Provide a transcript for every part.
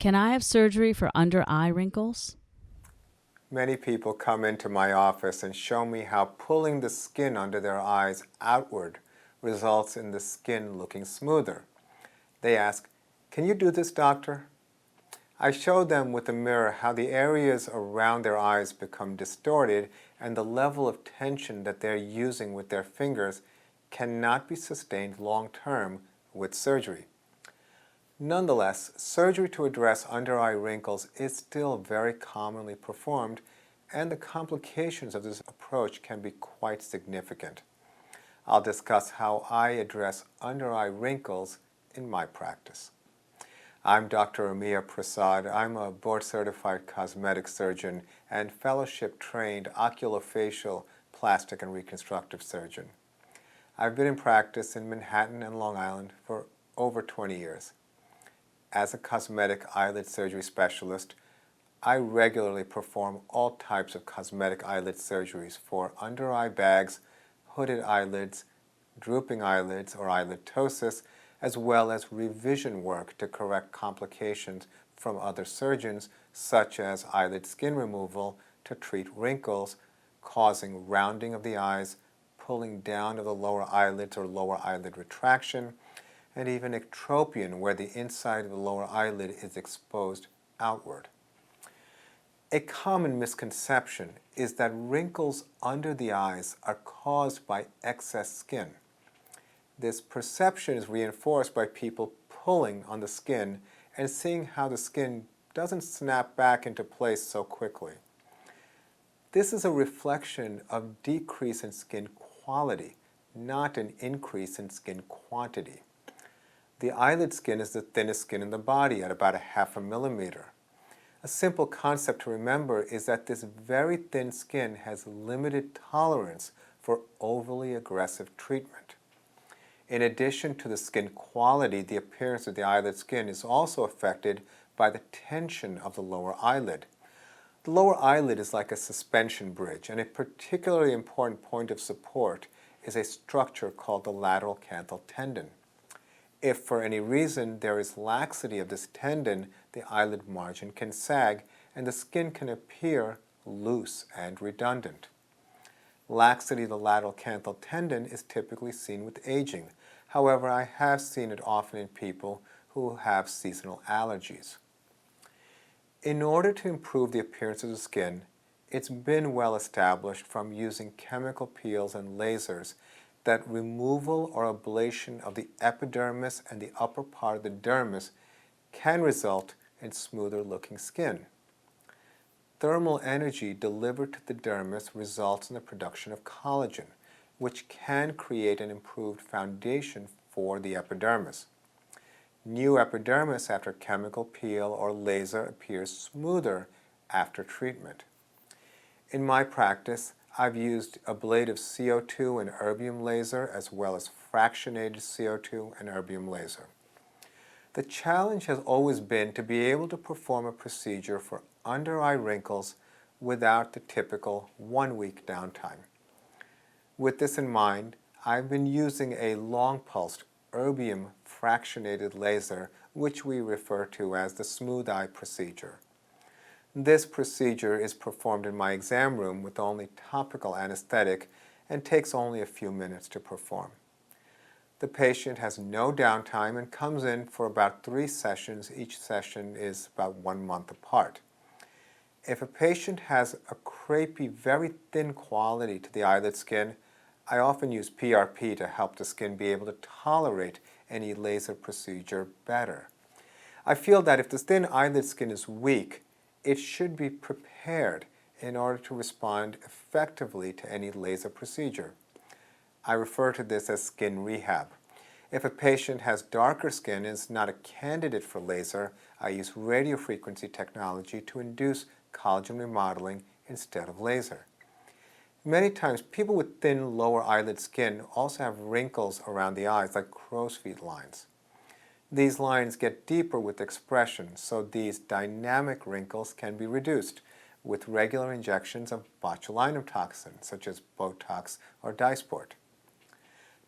Can I have surgery for under eye wrinkles? Many people come into my office and show me how pulling the skin under their eyes outward results in the skin looking smoother. They ask, "Can you do this, doctor?" I show them with a mirror how the areas around their eyes become distorted and the level of tension that they're using with their fingers cannot be sustained long term with surgery. Nonetheless, surgery to address under-eye wrinkles is still very commonly performed, and the complications of this approach can be quite significant. I'll discuss how I address under-eye wrinkles in my practice. I'm Dr. Amiya Prasad. I'm a board-certified cosmetic surgeon and fellowship-trained oculofacial, plastic, and reconstructive surgeon. I've been in practice in Manhattan and Long Island for over 20 years. As a cosmetic eyelid surgery specialist, I regularly perform all types of cosmetic eyelid surgeries for under-eye bags, hooded eyelids, drooping eyelids or eyelid ptosis, as well as revision work to correct complications from other surgeons, such as eyelid skin removal to treat wrinkles, causing rounding of the eyes, pulling down of the lower eyelids or lower eyelid retraction, and even ectropion, where the inside of the lower eyelid is exposed outward. A common misconception is that wrinkles under the eyes are caused by excess skin. This perception is reinforced by people pulling on the skin and seeing how the skin doesn't snap back into place so quickly. This is a reflection of decrease in skin quality, not an increase in skin quantity. The eyelid skin is the thinnest skin in the body at about 0.5 millimeter. A simple concept to remember is that this very thin skin has limited tolerance for overly aggressive treatment. In addition to the skin quality, the appearance of the eyelid skin is also affected by the tension of the lower eyelid. The lower eyelid is like a suspension bridge, and a particularly important point of support is a structure called the lateral canthal tendon. If for any reason there is laxity of this tendon, the eyelid margin can sag and the skin can appear loose and redundant. Laxity of the lateral canthal tendon is typically seen with aging. However, I have seen it often in people who have seasonal allergies. In order to improve the appearance of the skin, it's been well established from using chemical peels and lasers that removal or ablation of the epidermis and the upper part of the dermis can result in smoother looking skin. Thermal energy delivered to the dermis results in the production of collagen, which can create an improved foundation for the epidermis. New epidermis after chemical peel or laser appears smoother after treatment. In my practice, I've used ablative CO2 and erbium laser as well as fractionated CO2 and erbium laser. The challenge has always been to be able to perform a procedure for under-eye wrinkles without the typical 1-week downtime. With this in mind, I've been using a long-pulsed erbium fractionated laser, which we refer to as the smooth eye procedure. This procedure is performed in my exam room with only topical anesthetic and takes only a few minutes to perform. The patient has no downtime and comes in for about 3 sessions. Each session is about 1 month apart. If a patient has a crepey, very thin quality to the eyelid skin, I often use PRP to help the skin be able to tolerate any laser procedure better. I feel that if the thin eyelid skin is weak, it should be prepared in order to respond effectively to any laser procedure. I refer to this as skin rehab. If a patient has darker skin and is not a candidate for laser, I use radiofrequency technology to induce collagen remodeling instead of laser. Many times, people with thin lower eyelid skin also have wrinkles around the eyes like crow's feet lines. These lines get deeper with expression, so these dynamic wrinkles can be reduced with regular injections of botulinum toxin, such as Botox or Dysport.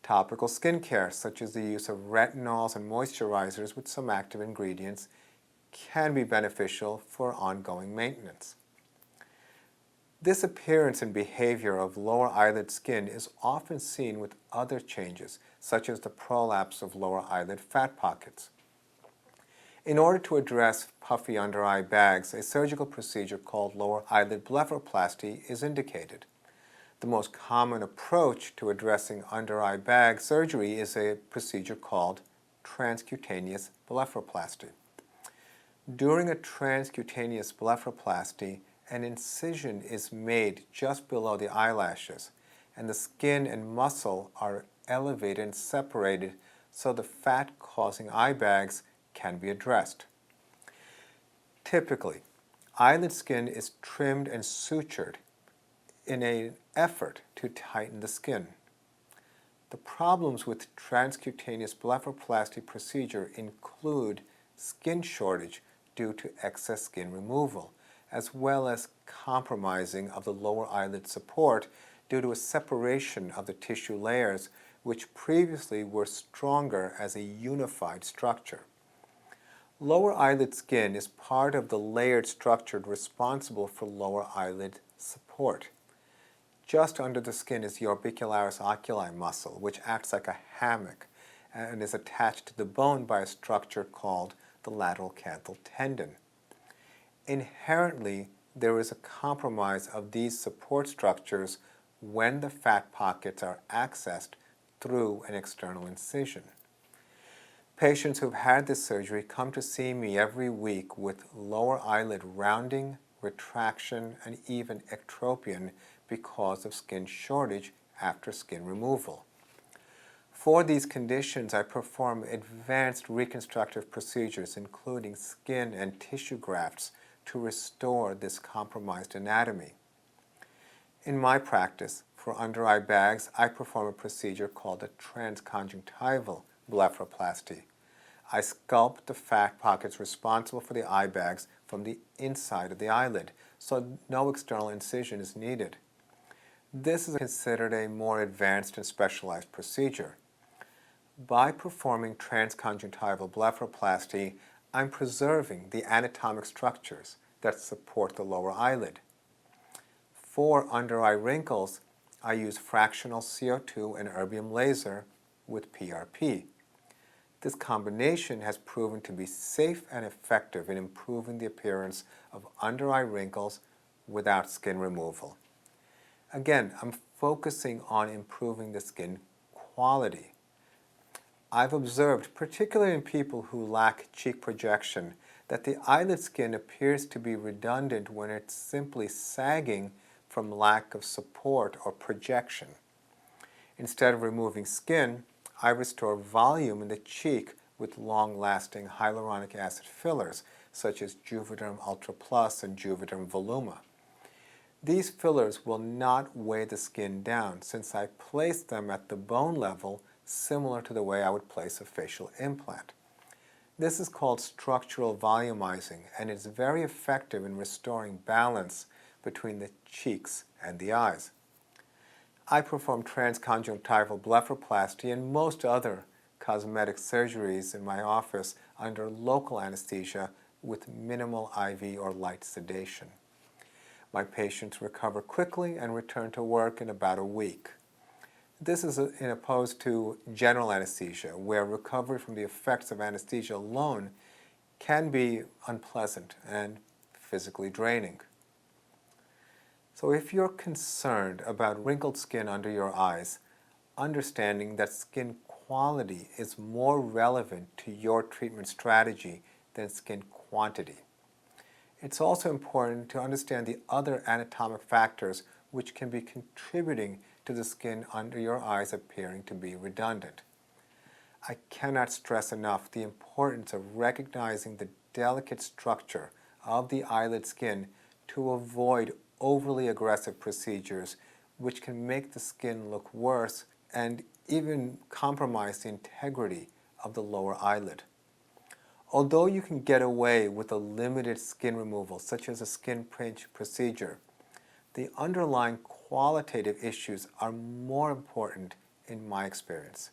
Topical skincare, such as the use of retinols and moisturizers with some active ingredients, can be beneficial for ongoing maintenance. This appearance and behavior of lower eyelid skin is often seen with other changes, such as the prolapse of lower eyelid fat pockets. In order to address puffy under-eye bags, a surgical procedure called lower eyelid blepharoplasty is indicated. The most common approach to addressing under-eye bag surgery is a procedure called transcutaneous blepharoplasty. During a transcutaneous blepharoplasty, an incision is made just below the eyelashes, and the skin and muscle are elevated and separated so the fat-causing eye bags can be addressed. Typically, eyelid skin is trimmed and sutured in an effort to tighten the skin. The problems with transcutaneous blepharoplasty procedure include skin shortage due to excess skin removal, as well as compromising of the lower eyelid support due to a separation of the tissue layers which previously were stronger as a unified structure. Lower eyelid skin is part of the layered structure responsible for lower eyelid support. Just under the skin is the orbicularis oculi muscle, which acts like a hammock and is attached to the bone by a structure called the lateral canthal tendon. Inherently, there is a compromise of these support structures when the fat pockets are accessed through an external incision. Patients who've had this surgery come to see me every week with lower eyelid rounding, retraction, and even ectropion because of skin shortage after skin removal. For these conditions, I perform advanced reconstructive procedures, including skin and tissue grafts, to restore this compromised anatomy. In my practice, for under-eye bags, I perform a procedure called a transconjunctival blepharoplasty. I sculpt the fat pockets responsible for the eye bags from the inside of the eyelid, so no external incision is needed. This is considered a more advanced and specialized procedure. By performing transconjunctival blepharoplasty, I'm preserving the anatomic structures that support the lower eyelid. For under-eye wrinkles, I use fractional CO2 and erbium laser with PRP. This combination has proven to be safe and effective in improving the appearance of under-eye wrinkles without skin removal. Again, I'm focusing on improving the skin quality. I've observed, particularly in people who lack cheek projection, that the eyelid skin appears to be redundant when it's simply sagging from lack of support or projection. Instead of removing skin, I restore volume in the cheek with long-lasting hyaluronic acid fillers, such as Juvederm Ultra Plus and Juvederm Voluma. These fillers will not weigh the skin down, since I place them at the bone level, similar to the way I would place a facial implant. This is called structural volumizing, and is very effective in restoring balance between the cheeks and the eyes. I perform transconjunctival blepharoplasty and most other cosmetic surgeries in my office under local anesthesia with minimal IV or light sedation. My patients recover quickly and return to work in about a week. This is in opposed to general anesthesia, where recovery from the effects of anesthesia alone can be unpleasant and physically draining. So if you're concerned about wrinkled skin under your eyes, understanding that skin quality is more relevant to your treatment strategy than skin quantity. It's also important to understand the other anatomic factors which can be contributing to the skin under your eyes appearing to be redundant. I cannot stress enough the importance of recognizing the delicate structure of the eyelid skin to avoid overly aggressive procedures which can make the skin look worse and even compromise the integrity of the lower eyelid. Although you can get away with a limited skin removal, such as a skin pinch procedure, the underlying qualitative issues are more important in my experience.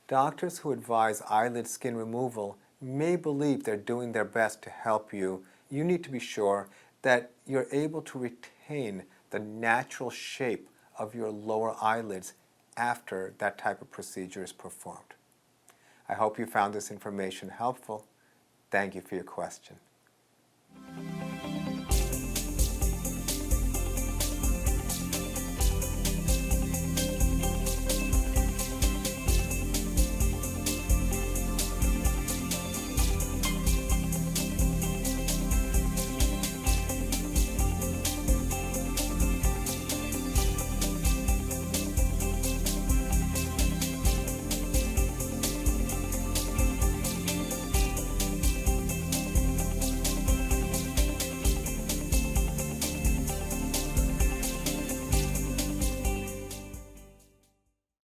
Doctors who advise eyelid skin removal may believe they're doing their best to help you, you need to be sure that you're able to retain the natural shape of your lower eyelids after that type of procedure is performed. I hope you found this information helpful. Thank you for your question.